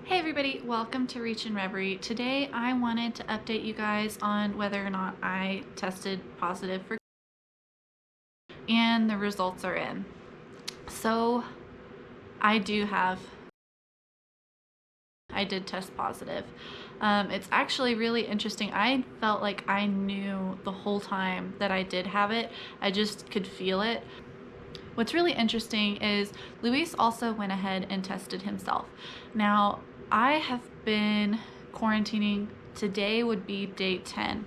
Hey everybody, welcome to Reach and Reverie. Today I wanted to update you guys on whether or not I tested positive for and the results are in. So I did test positive. It's actually really interesting. I felt like I knew the whole time that I did have it. I just could feel it. What's really interesting is Luis also went ahead and tested himself. Now, I have been quarantining. Today would be day 10.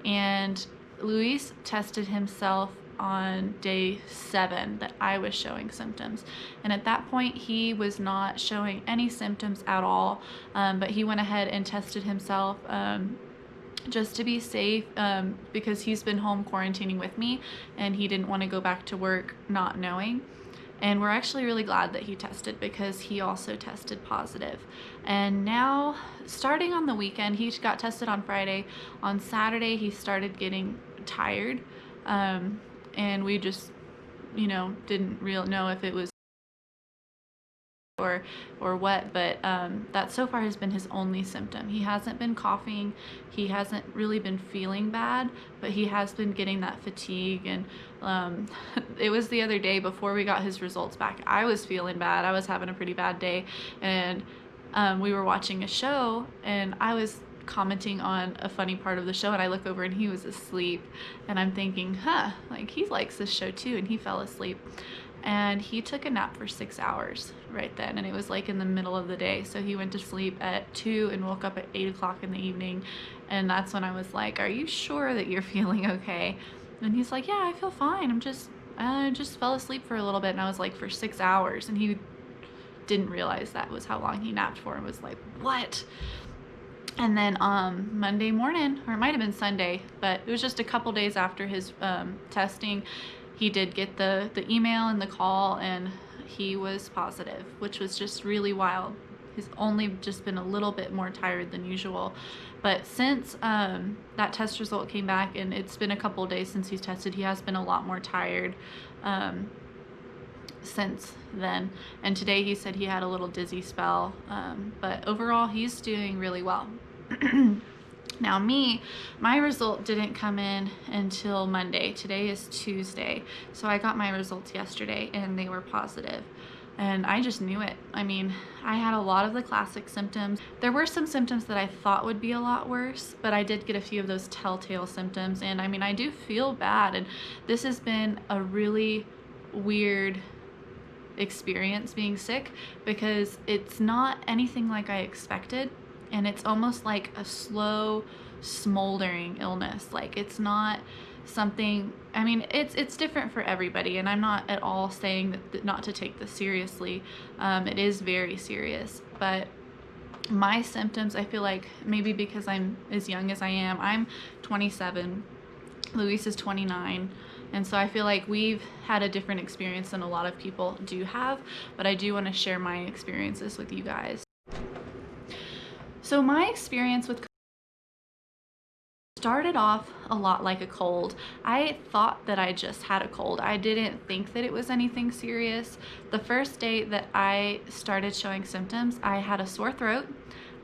And Luis tested himself on day 7 that I was showing symptoms. And at that point, he was not showing any symptoms at all, but he went ahead and tested himself just to be safe, because he's been home quarantining with me and he didn't want to go back to work not knowing. And we're actually really glad that he tested because he also tested positive. And now, starting on the weekend, he got tested on Friday. On Saturday, he started getting tired, and we just, didn't really know if it was or what, but that so far has been his only symptom. He hasn't been coughing, he hasn't really been feeling bad, but he has been getting that fatigue. And it was the other day before we got his results back, I was feeling bad. I was having a pretty bad day, and we were watching a show and I was commenting on a funny part of the show, and I look over and he was asleep, and I'm thinking, like, he likes this show too, and he fell asleep. And he took a nap for 6 hours right then, and it was like in the middle of the day. So he went to sleep at 2 and woke up at 8 o'clock in the evening. And that's when I was like, are you sure that you're feeling okay? And he's like, yeah, I feel fine. I just fell asleep for a little bit. And I was like, for 6 hours. And he didn't realize that was how long he napped for, and was like, what? And then Monday morning, or it might have been Sunday, but it was just a couple days after his testing, he did get the email and the call, and he was positive, which was just really wild. He's only just been a little bit more tired than usual. But since that test result came back, and it's been a couple of days since he's tested, he has been a lot more tired since then. And today he said he had a little dizzy spell, but overall he's doing really well. Now my result didn't come in until Monday. Today is Tuesday. So I got my results yesterday and they were positive. And I just knew it. I mean, I had a lot of the classic symptoms. There were some symptoms that I thought would be a lot worse, but I did get a few of those telltale symptoms. And I mean, I do feel bad. And this has been a really weird experience being sick, because it's not anything like I expected. And it's almost like a slow smoldering illness. Like, it's not something, I mean, it's different for everybody, and I'm not at all saying that not to take this seriously. It is very serious, but my symptoms, I feel like, maybe because I'm as young as I am, I'm 27, Luis is 29, and so I feel like we've had a different experience than a lot of people do have, but I do want to share my experiences with you guys. So my experience with started off a lot like a cold. I thought that I just had a cold. I didn't think that it was anything serious. The first day that I started showing symptoms, I had a sore throat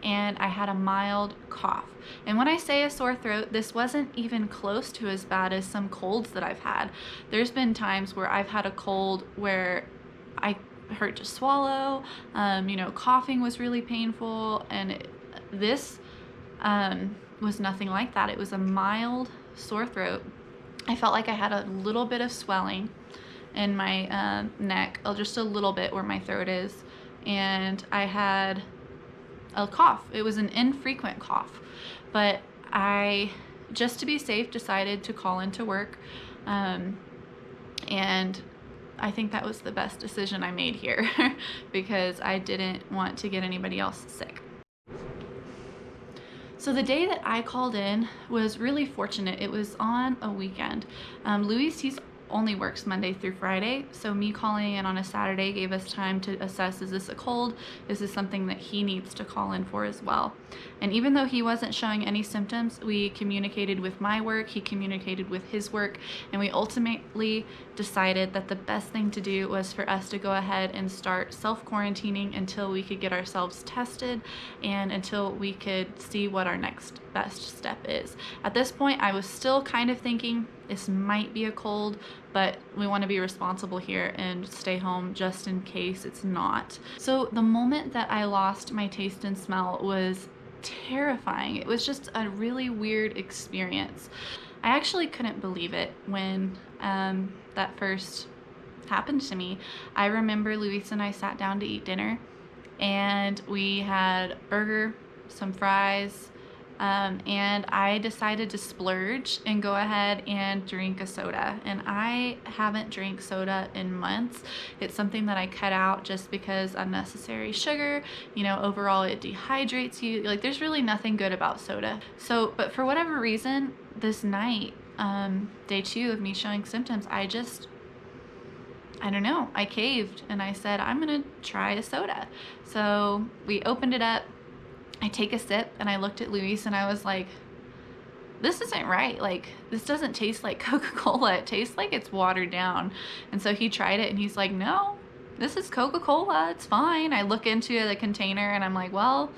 and I had a mild cough. And when I say a sore throat, this wasn't even close to as bad as some colds that I've had. There's been times where I've had a cold where I hurt to swallow, coughing was really painful, and this was nothing like that. It was a mild sore throat. I felt like I had a little bit of swelling in my neck, just a little bit where my throat is, and I had a cough. It was an infrequent cough, but I, just to be safe, decided to call into work, and I think that was the best decision I made here because I didn't want to get anybody else sick. So the day that I called in was really fortunate. It was on a weekend. Luis, he only works Monday through Friday, so me calling in on a Saturday gave us time to assess, is this a cold? Is this something that he needs to call in for as well? And even though he wasn't showing any symptoms, we communicated with my work, he communicated with his work, and we ultimately decided that the best thing to do was for us to go ahead and start self-quarantining until we could get ourselves tested and until we could see what our next best step is. At this point, I was still kind of thinking this might be a cold, but we want to be responsible here and stay home just in case it's not. So the moment that I lost my taste and smell was terrifying. It was just a really weird experience. I actually couldn't believe it when that first happened to me. I remember Luis and I sat down to eat dinner, and we had a burger, some fries, and I decided to splurge and go ahead and drink a soda. And I haven't drank soda in months. It's something that I cut out just because unnecessary sugar, you know, overall it dehydrates you. Like, there's really nothing good about soda. So, but for whatever reason, this night, day 2 of me showing symptoms, I don't know, I caved and I said, I'm gonna try a soda. So we opened it up. I take a sip and I looked at Luis and I was like, this isn't right. Like, this doesn't taste like Coca-Cola. It tastes like it's watered down. And so he tried it and he's like, no, this is Coca-Cola. It's fine. I look into the container and I'm like, well,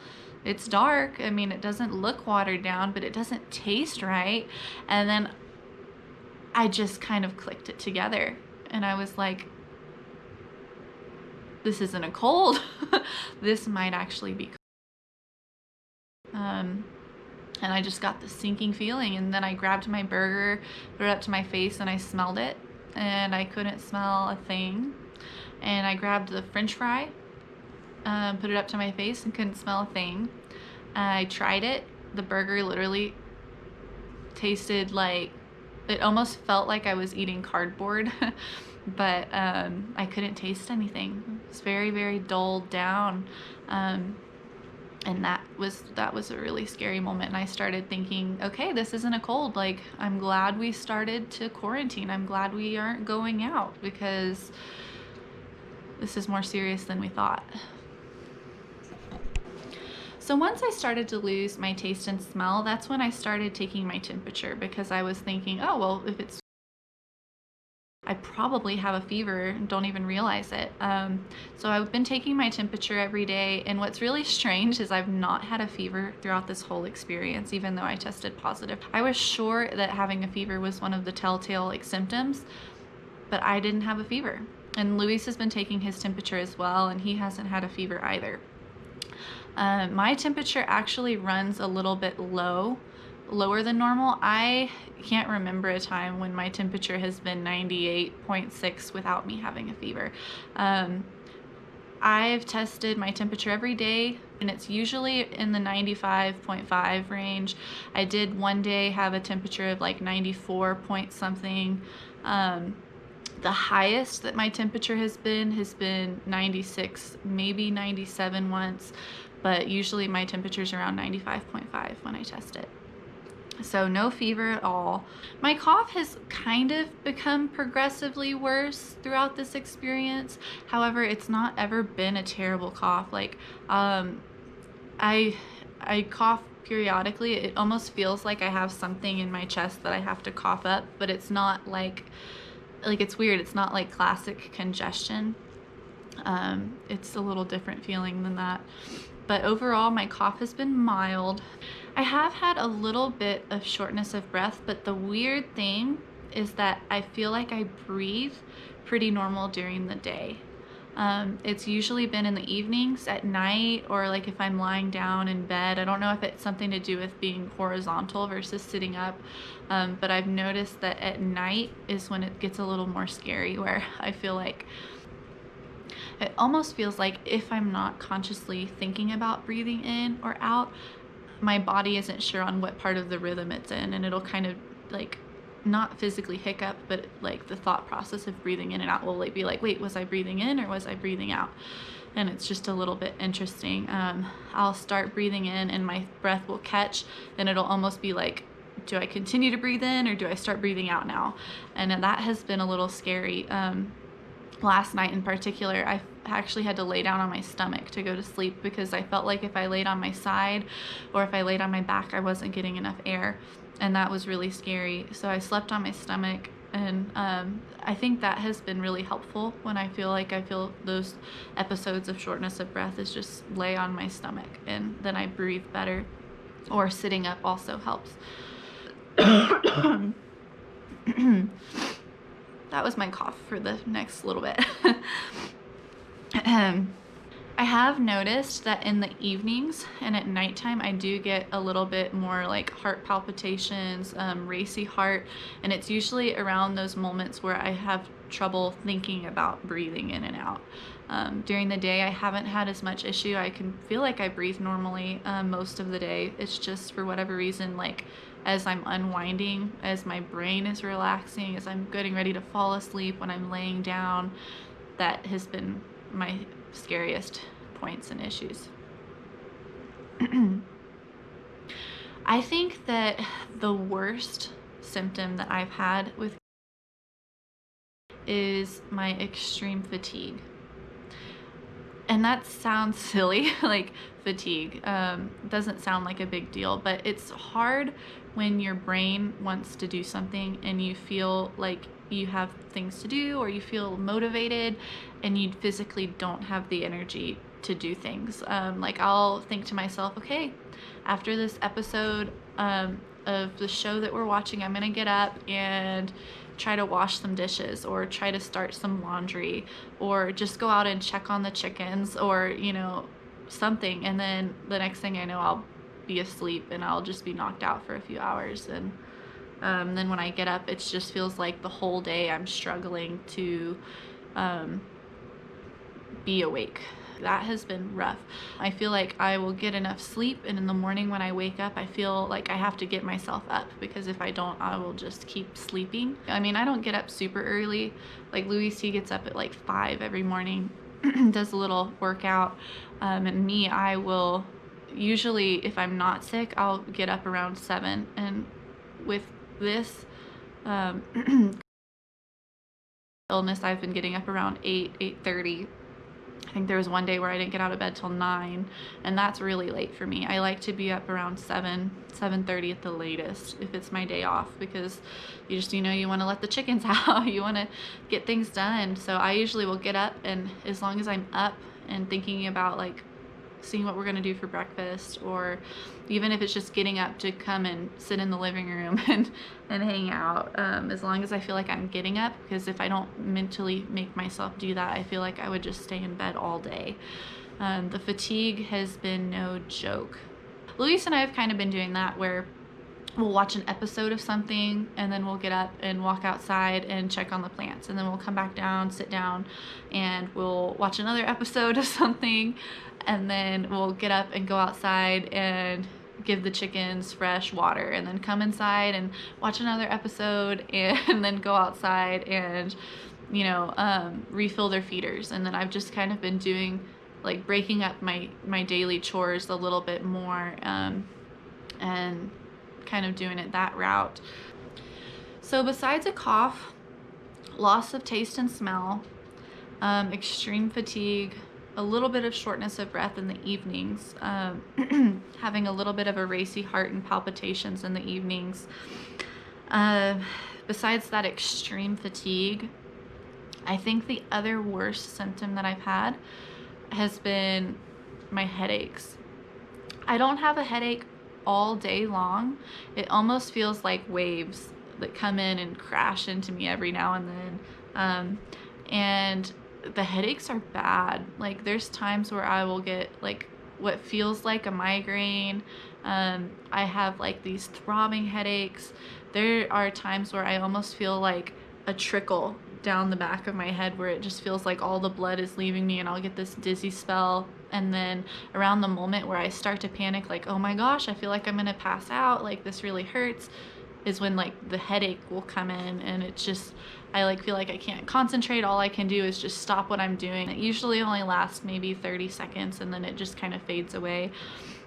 it's dark. I mean, it doesn't look watered down, but it doesn't taste right. And then I just kind of clicked it together. And I was like, this isn't a cold. This might actually be cold. And I just got this sinking feeling, and then I grabbed my burger, put it up to my face, and I smelled it, and I couldn't smell a thing. And I grabbed the French fry, put it up to my face, and couldn't smell a thing. I tried it. The burger literally tasted like, it almost felt like I was eating cardboard, but I couldn't taste anything. It was very, very dulled down. And that was a really scary moment. And I started thinking, okay, this isn't a cold. Like, I'm glad we started to quarantine. I'm glad we aren't going out, because this is more serious than we thought. So once I started to lose my taste and smell, that's when I started taking my temperature, because I was thinking, oh, well, if it's, I probably have a fever and don't even realize it. So I've been taking my temperature every day, and what's really strange is I've not had a fever throughout this whole experience, even though I tested positive. I was sure that having a fever was one of the telltale symptoms, but I didn't have a fever. And Luis has been taking his temperature as well, and he hasn't had a fever either. My temperature actually runs a little bit lower than normal. I can't remember a time when my temperature has been 98.6 without me having a fever. I've tested my temperature every day, and it's usually in the 95.5 range. I did one day have a temperature of like 94 point something. The highest that my temperature has been 96, maybe 97 once, but usually my temperature is around 95.5 when I test it. So no fever at all. My cough has kind of become progressively worse throughout this experience. However, it's not ever been a terrible cough. Like, I cough periodically. It almost feels like I have something in my chest that I have to cough up, but it's not like it's weird. It's not like classic congestion. It's a little different feeling than that. But overall, my cough has been mild. I have had a little bit of shortness of breath, but the weird thing is that I feel like I breathe pretty normal during the day. It's usually been in the evenings, at night, or like if I'm lying down in bed. I don't know if it's something to do with being horizontal versus sitting up, but I've noticed that at night is when it gets a little more scary, where I feel like it almost feels like if I'm not consciously thinking about breathing in or out, my body isn't sure on what part of the rhythm it's in, and it'll kind of like not physically hiccup, but like the thought process of breathing in and out will like be like, wait, was I breathing in or was I breathing out? And it's just a little bit interesting. I'll start breathing in and my breath will catch, and it'll almost be like, do I continue to breathe in or do I start breathing out now? And that has been a little scary. Last night in particular, I actually had to lay down on my stomach to go to sleep, because I felt like if I laid on my side or if I laid on my back, I wasn't getting enough air, and that was really scary. So I slept on my stomach, And I think that has been really helpful when I feel those episodes of shortness of breath, is just lay on my stomach and then I breathe better. Or sitting up also helps. That was my cough for the next little bit. I have noticed that in the evenings and at nighttime, I do get a little bit more like heart palpitations, racy heart, and it's usually around those moments where I have trouble thinking about breathing in and out. During the day, I haven't had as much issue. I can feel like I breathe normally most of the day. It's just for whatever reason, like as I'm unwinding, as my brain is relaxing, as I'm getting ready to fall asleep, when I'm laying down, that has been my scariest points and issues. I think that the worst symptom that I've had with is my extreme fatigue. And that sounds silly, like fatigue doesn't sound like a big deal, but it's hard when your brain wants to do something and you feel like you have things to do, or you feel motivated and you physically don't have the energy to do things. Like I'll think to myself, okay, after this episode of the show that we're watching, I'm gonna get up and try to wash some dishes, or try to start some laundry, or just go out and check on the chickens, or you know, something. And then the next thing I know, I'll be asleep and I'll just be knocked out for a few hours. And then when I get up, it just feels like the whole day I'm struggling to be awake. That has been rough. I feel like I will get enough sleep, and in the morning when I wake up, I feel like I have to get myself up, because if I don't, I will just keep sleeping. I mean, I don't get up super early. Like Luis, he gets up at like 5 every morning, does a little workout, and me, I will usually, if I'm not sick, I'll get up around 7. And with this illness, I've been getting up around 8:30. I think there was one day where I didn't get out of bed till 9, and that's really late for me. I like to be up around 7:30 at the latest if it's my day off, because you just, you want to let the chickens out, you want to get things done. So I usually will get up, and as long as I'm up and thinking about like seeing what we're going to do for breakfast, or even if it's just getting up to come and sit in the living room and hang out, as long as I feel like I'm getting up, because if I don't mentally make myself do that, I feel like I would just stay in bed all day. The fatigue has been no joke. Luis and I have kind of been doing that, where we'll watch an episode of something and then we'll get up and walk outside and check on the plants, and then we'll come back down, sit down, and we'll watch another episode of something, and then we'll get up and go outside and give the chickens fresh water, and then come inside and watch another episode, and then go outside and refill their feeders. And then I've just kind of been doing, like, breaking up my daily chores a little bit more, and kind of doing it that route. So besides a cough, loss of taste and smell, extreme fatigue, a little bit of shortness of breath in the evenings, having a little bit of a racy heart and palpitations in the evenings. Besides that extreme fatigue, I think the other worst symptom that I've had has been my headaches. I don't have a headache all day long. It almost feels like waves that come in and crash into me every now and then. And the headaches are bad. Like, there's times where I will get like what feels like a migraine. I have like these throbbing headaches. There are times where I almost feel like a trickle down the back of my head, where it just feels like all the blood is leaving me, and I'll get this dizzy spell. And then around the moment where I start to panic, like, oh my gosh, I feel like I'm gonna pass out, like this really hurts, is when like the headache will come in, and it's just, I like feel like I can't concentrate. All I can do is just stop what I'm doing. It usually only lasts maybe 30 seconds, and then it just kind of fades away.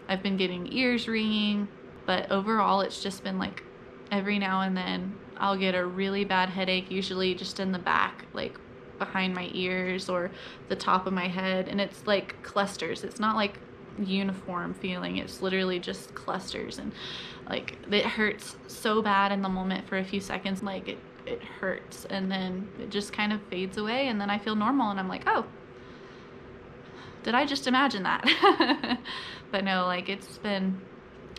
I've been getting ears ringing, but overall it's just been like every now and then I'll get a really bad headache, usually just in the back, like behind my ears or the top of my head, and it's like clusters. It's not like uniform feeling, it's literally just clusters, and like it hurts so bad in the moment for a few seconds. Like, it it hurts, and then it just kind of fades away, and then I feel normal, and I'm like, oh, did I just imagine that? But no, like, it's been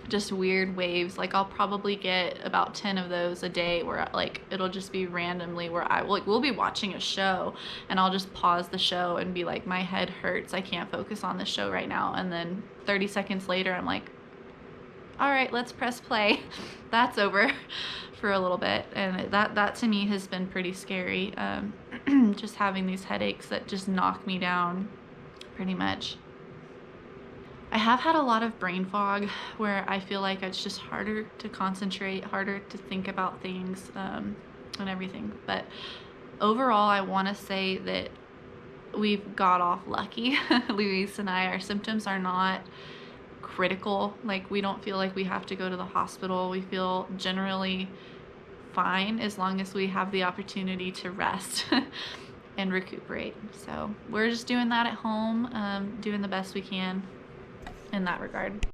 just weird waves. Like, I'll probably get about 10 of those a day where, like, it'll just be randomly where we'll be watching a show and I'll just pause the show and be like, my head hurts, I can't focus on the show right now, and then 30 seconds later I'm like, all right, let's press play. That's over for a little bit, and that to me has been pretty scary. Just having these headaches that just knock me down pretty much. I have had a lot of brain fog where I feel like it's just harder to concentrate, harder to think about things, and everything. But overall, I want to say that we've got off lucky. Luis and I, our symptoms are not critical. Like, we don't feel like we have to go to the hospital. We feel generally fine as long as we have the opportunity to rest and recuperate. So we're just doing that at home, doing the best we can in that regard.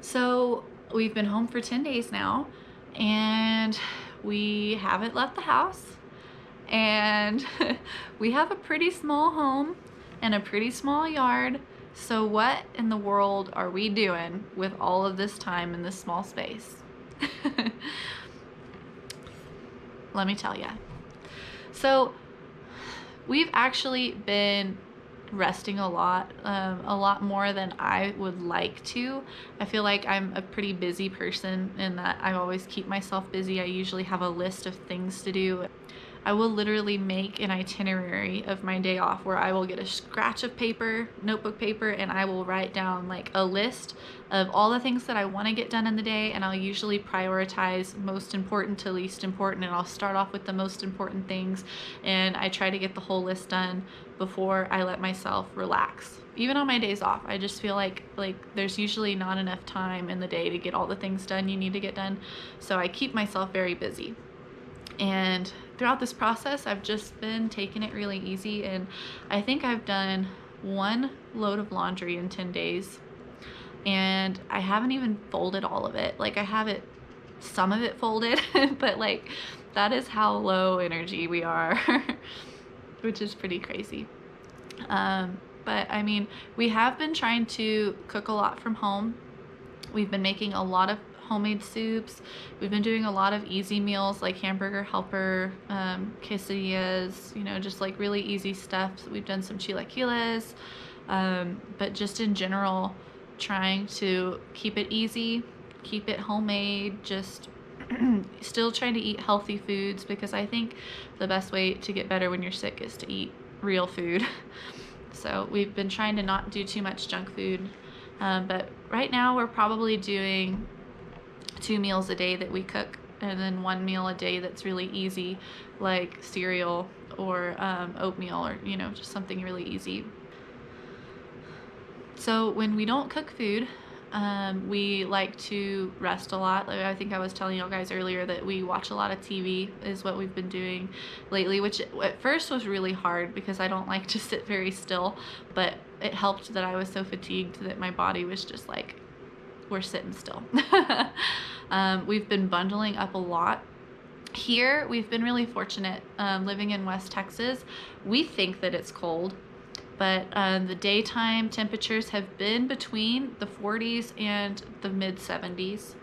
So we've been home for 10 days now, and we haven't left the house, and we have a pretty small home and a pretty small yard. So what in the world are we doing with all of this time in this small space? Let me tell you. So we've actually been resting a lot more than I would like to. I feel like I'm a pretty busy person in that I always keep myself busy. I usually have a list of things to do. I will literally make an itinerary of my day off where I will get a scratch of paper, notebook paper, and I will write down like a list of all the things that I want to get done in the day, and I'll usually prioritize most important to least important, and I'll start off with the most important things, and I try to get the whole list done before I let myself relax. Even on my days off, I just feel like there's usually not enough time in the day to get all the things done you need to get done, so I keep myself very busy. And throughout this process, I've just been taking it really easy, and I think I've done 1 load of laundry in 10 days, and I haven't even folded all of it. Like, I have it, some of it folded, but like, that is how low energy we are, which is pretty crazy. But I mean, we have been trying to cook a lot from home. We've been making a lot of homemade soups. We've been doing a lot of easy meals like hamburger helper, quesadillas, you know, just like really easy stuff. We've done some chilaquiles, but just in general, trying to keep it easy, keep it homemade, just still trying to eat healthy foods, because I think the best way to get better when you're sick is to eat real food. So we've been trying to not do too much junk food, but right now we're probably doing 2 meals a day that we cook, and then 1 meal a day that's really easy, like cereal or oatmeal, or, you know, just something really easy. So when we don't cook food, we like to rest a lot. Like, I think I was telling you guys earlier that we watch a lot of TV is what we've been doing lately, which at first was really hard because I don't like to sit very still, but it helped that I was so fatigued that my body was just like, we're sitting still. We've been bundling up a lot. Here, we've been really fortunate living in West Texas. We think that it's cold, but the daytime temperatures have been between the 40s and the mid 70s.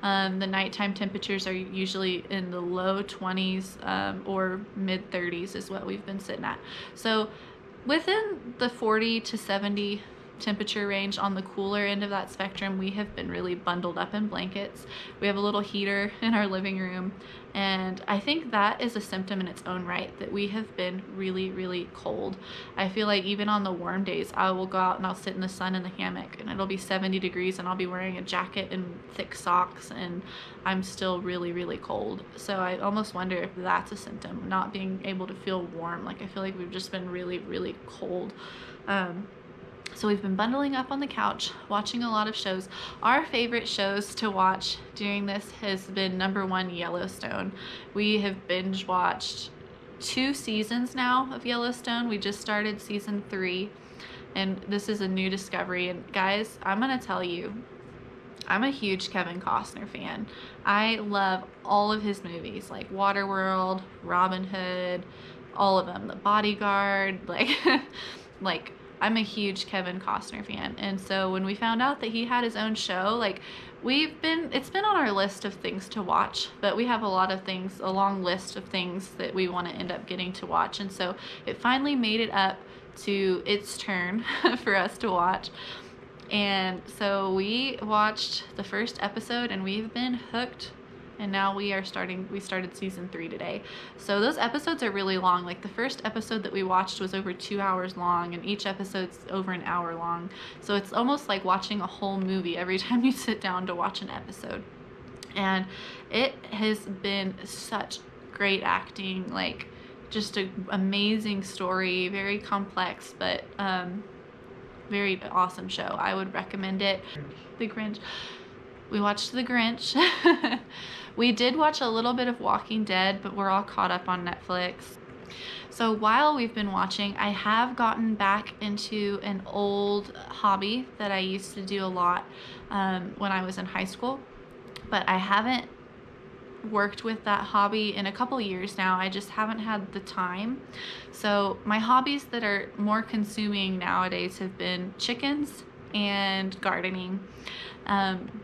The nighttime temperatures are usually in the low 20s or mid 30s is what we've been sitting at. So within the 40 to 70 temperature range on the cooler end of that spectrum, we have been really bundled up in blankets. We have a little heater in our living room, and I think that is a symptom in its own right that we have been really, really cold. I feel like even on the warm days, I will go out and I'll sit in the sun in the hammock, and it'll be 70 degrees and I'll be wearing a jacket and thick socks, and I'm still really, really cold. So I almost wonder if that's a symptom, not being able to feel warm. Like, I feel like we've just been really, really cold. So we've been bundling up on the couch, watching a lot of shows. Our favorite shows to watch during this has been #1 Yellowstone. We have binge watched 2 seasons now of Yellowstone. We just started season 3, and this is a new discovery. And guys, I'm gonna tell you, I'm a huge Kevin Costner fan. I love all of his movies, like Waterworld, Robin Hood, all of them, The Bodyguard, like like I'm a huge Kevin Costner fan. And so when we found out that he had his own show, like it's been on our list of things to watch, but we have a long list of things that we want to end up getting to watch. And so it finally made it up to its turn for us to watch. And so we watched the first episode and we've been hooked. And now we started season 3 today. So those episodes are really long. Like the first episode that we watched was over 2 hours long, and each episode's over an hour long. So it's almost like watching a whole movie every time you sit down to watch an episode. And it has been such great acting, like just an amazing story, very complex, but very awesome show. I would recommend it. The Grinch. We watched The Grinch. We did watch a little bit of Walking Dead, but we're all caught up on Netflix. So while we've been watching, I have gotten back into an old hobby that I used to do a lot when I was in high school, but I haven't worked with that hobby in a couple years now. I just haven't had the time. So my hobbies that are more consuming nowadays have been chickens and gardening.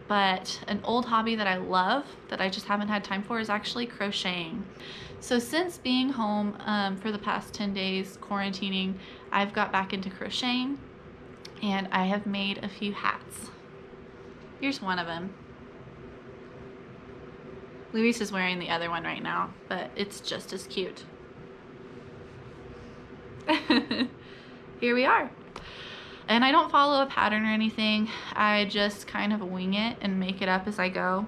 But an old hobby that I love that I just haven't had time for is actually crocheting. So since being home for the past 10 days quarantining, I've got back into crocheting and I have made a few hats. Here's one of them. Luis is wearing the other one right now, but it's just as cute. Here we are. And I don't follow a pattern or anything. I just kind of wing it and make it up as I go.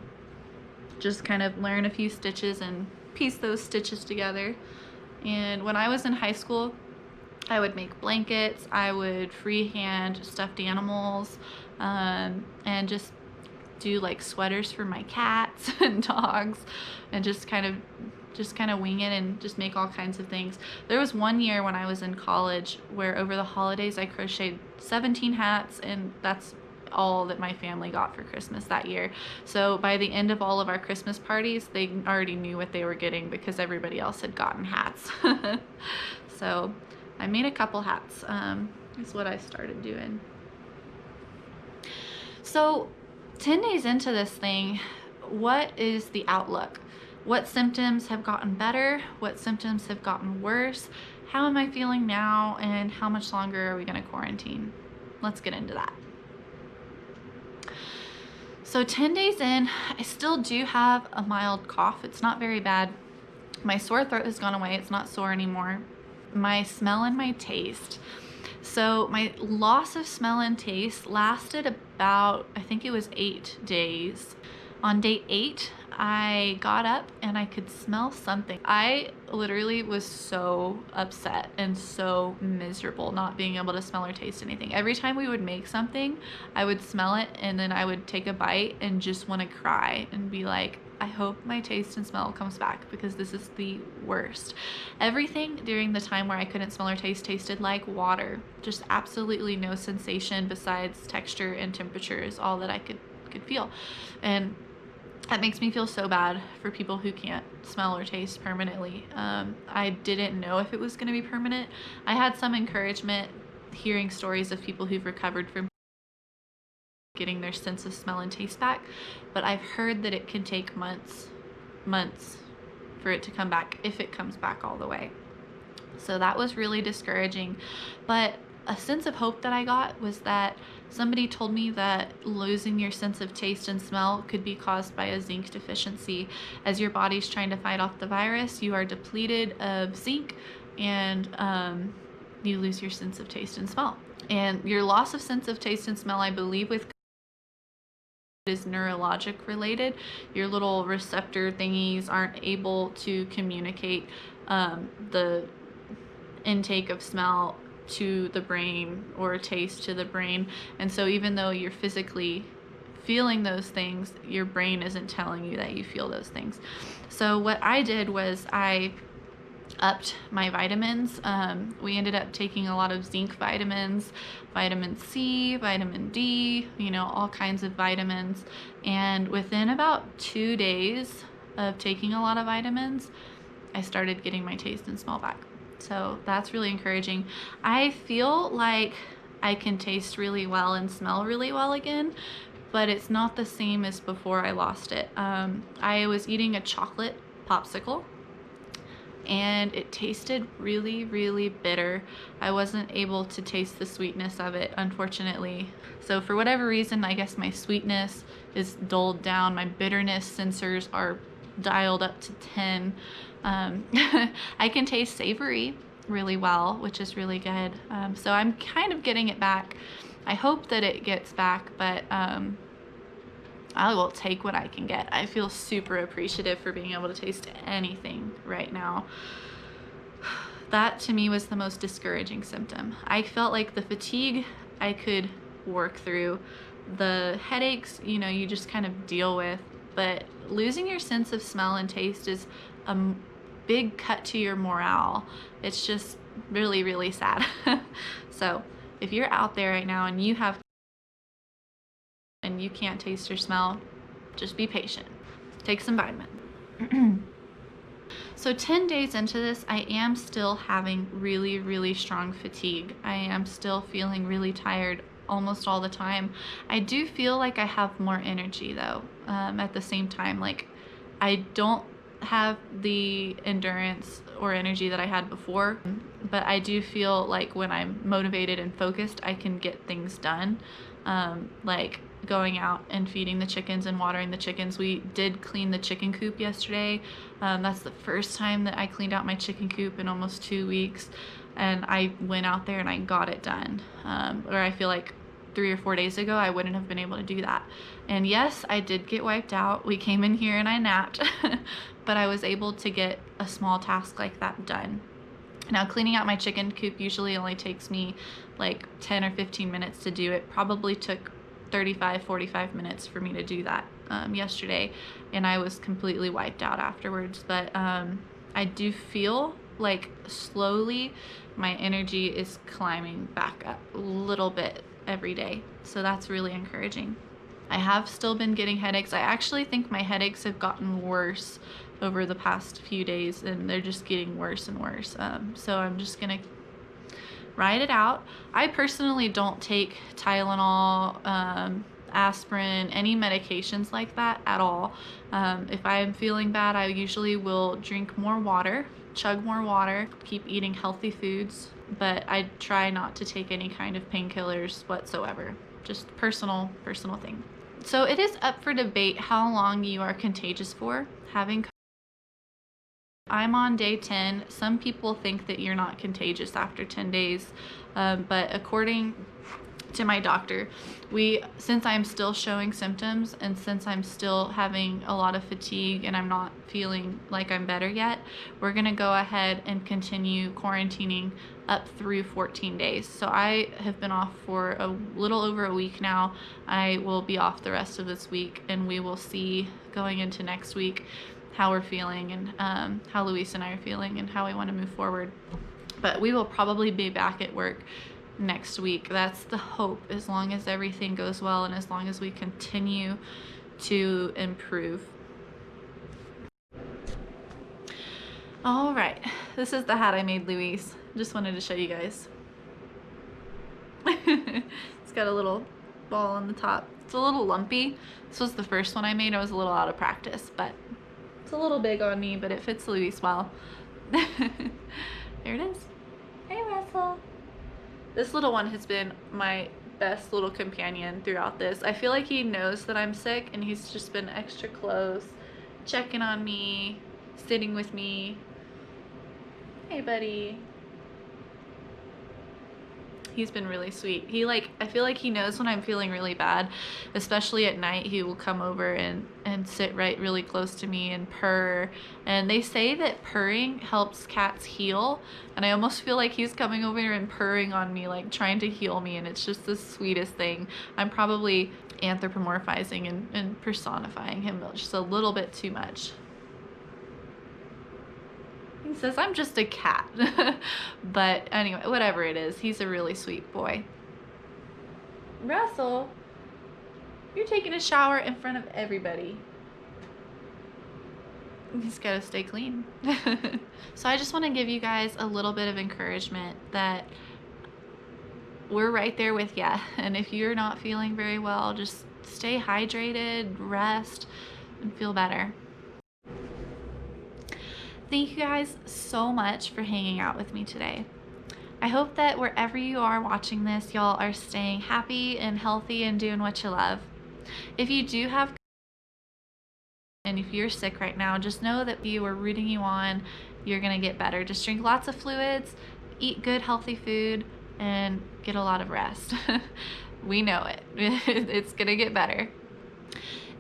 Just kind of learn a few stitches and piece those stitches together. And when I was in high school, I would make blankets, I would freehand stuffed animals, and just do like sweaters for my cats and dogs, and just kind of wing it and just make all kinds of things. There was one year when I was in college where over the holidays I crocheted 17 hats, and that's all that my family got for Christmas that year. So by the end of all of our Christmas parties, they already knew what they were getting because everybody else had gotten hats. So I made a couple hats, is what I started doing. So 10 days into this thing, what is the outlook? What symptoms have gotten better? What symptoms have gotten worse? How am I feeling now? And how much longer are we going to quarantine? Let's get into that. So 10 days in, I still do have a mild cough. It's not very bad. My sore throat has gone away. It's not sore anymore. My smell and my taste. So my loss of smell and taste lasted about, I think it was 8 days. On day 8, I got up and I could smell something. I literally was so upset and so miserable not being able to smell or taste anything. Every time we would make something, I would smell it and then I would take a bite and just want to cry and be like, I hope my taste and smell comes back because this is the worst. Everything during the time where I couldn't smell or taste tasted like water. Just absolutely no sensation besides texture and temperature is all that I could feel. And that makes me feel so bad for people who can't smell or taste permanently. I didn't know if it was going to be permanent. I had some encouragement hearing stories of people who've recovered from getting their sense of smell and taste back, but I've heard that it can take months for it to come back, if it comes back all the way. So that was really discouraging. But a sense of hope that I got was that somebody told me that losing your sense of taste and smell could be caused by a zinc deficiency. As your body's trying to fight off the virus, you are depleted of zinc and you lose your sense of taste and smell. And your loss of sense of taste and smell, I believe, with is neurologic related. Your little receptor thingies aren't able to communicate the intake of smell to the brain or taste to the brain, and so even though you're physically feeling those things, your brain isn't telling you that you feel those things. So what I did was I upped my vitamins. We ended up taking a lot of zinc vitamins, vitamin C, vitamin D, you know, all kinds of vitamins. And within about 2 days of taking a lot of vitamins, I started getting my taste and smell back. So that's really encouraging. I feel like I can taste really well and smell really well again, but it's not the same as before I lost it. I was eating a chocolate popsicle and it tasted really, really bitter. I wasn't able to taste the sweetness of it, unfortunately. So for whatever reason, I guess my sweetness is dulled down. My bitterness sensors are dialed up to 10. I can taste savory really well, which is really good. So I'm kind of getting it back. I hope that it gets back, but I will take what I can get. I feel super appreciative for being able to taste anything right now. That to me was the most discouraging symptom. I felt like the fatigue I could work through. The headaches, you know, you just kind of deal with, but losing your sense of smell and taste is a big cut to your morale. It's just really, really sad. So if you're out there right now and you have and you can't taste or smell, just be patient. Take some vitamin. So 10 days into this, I am still having really, really strong fatigue. I am still feeling really tired almost all the time. I do feel like I have more energy though. At the same time, like I don't have the endurance or energy that I had before, but I do feel like when I'm motivated and focused, I can get things done. Like going out and feeding the chickens and watering the chickens. We did clean the chicken coop yesterday. That's the first time that I cleaned out my chicken coop in almost 2 weeks, and I went out there and I got it done. Or I feel like 3 or 4 days ago I wouldn't have been able to do that. And yes, I did get wiped out. We came in here and I napped, but I was able to get a small task like that done. Now, cleaning out my chicken coop usually only takes me like 10 or 15 minutes to do. It probably took 45 minutes for me to do that yesterday, and I was completely wiped out afterwards. But I do feel like slowly my energy is climbing back up a little bit every day, so that's really encouraging. I have still been getting headaches. I actually think my headaches have gotten worse over the past few days, and they're just getting worse and worse. So I'm just gonna ride it out. I personally don't take Tylenol, aspirin, any medications like that at all. If I'm feeling bad, I usually will drink more water, chug more water, keep eating healthy foods, but I try not to take any kind of painkillers whatsoever. Just personal thing. So it is up for debate how long you are contagious for having COVID. I'm on day 10. Some people think that you're not contagious after 10 days, but according to my doctor, since I'm still showing symptoms and since I'm still having a lot of fatigue and I'm not feeling like I'm better yet, we're gonna go ahead and continue quarantining up through 14 days. So I have been off for a little over a week now. I will be off the rest of this week, and we will see going into next week how we're feeling and how Luis and I are feeling and how we want to move forward. But we will probably be back at work next week. That's the hope, as long as everything goes well and as long as we continue to improve. All right, this is the hat I made Luis. Just wanted to show you guys. It's got a little ball on the top. It's a little lumpy. This was the first one I made. I was a little out of practice, but it's a little big on me, but it fits Luis well. There it is. Hey, Russell. This little one has been my best little companion throughout this. I feel like he knows that I'm sick, and he's just been extra close, checking on me, sitting with me. Hey, buddy. He's been really sweet. I feel like he knows when I'm feeling really bad, especially at night. He will come over and sit right really close to me and purr. And they say that purring helps cats heal. And I almost feel like he's coming over and purring on me, like trying to heal me. And it's just the sweetest thing. I'm probably anthropomorphizing and personifying him just a little bit too much. He says, I'm just a cat. But anyway, whatever it is, he's a really sweet boy. Russell, you're taking a shower in front of everybody. He's got to stay clean. So I just want to give you guys a little bit of encouragement that we're right there with you. And if you're not feeling very well, just stay hydrated, rest, and feel better. Thank you guys so much for hanging out with me today. I hope that wherever you are watching this, y'all are staying happy and healthy and doing what you love. If you do have and if you're sick right now, just know that we're rooting you on. You're gonna get better. Just drink lots of fluids, eat good healthy food, and get a lot of rest. We know it. It's gonna get better.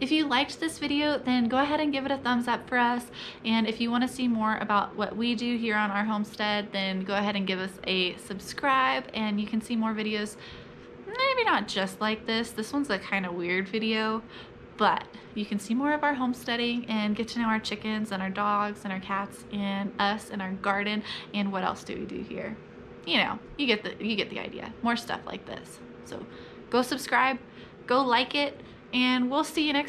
If you liked this video, then go ahead and give it a thumbs up for us. And if you want to see more about what we do here on our homestead, then go ahead and give us a subscribe, and you can see more videos. Maybe not just like this. This one's a kind of weird video, but you can see more of our homesteading and get to know our chickens and our dogs and our cats and us and our garden and what else do we do here. You know, you get the idea. More stuff like this. So go subscribe, go like it, and we'll see you next time.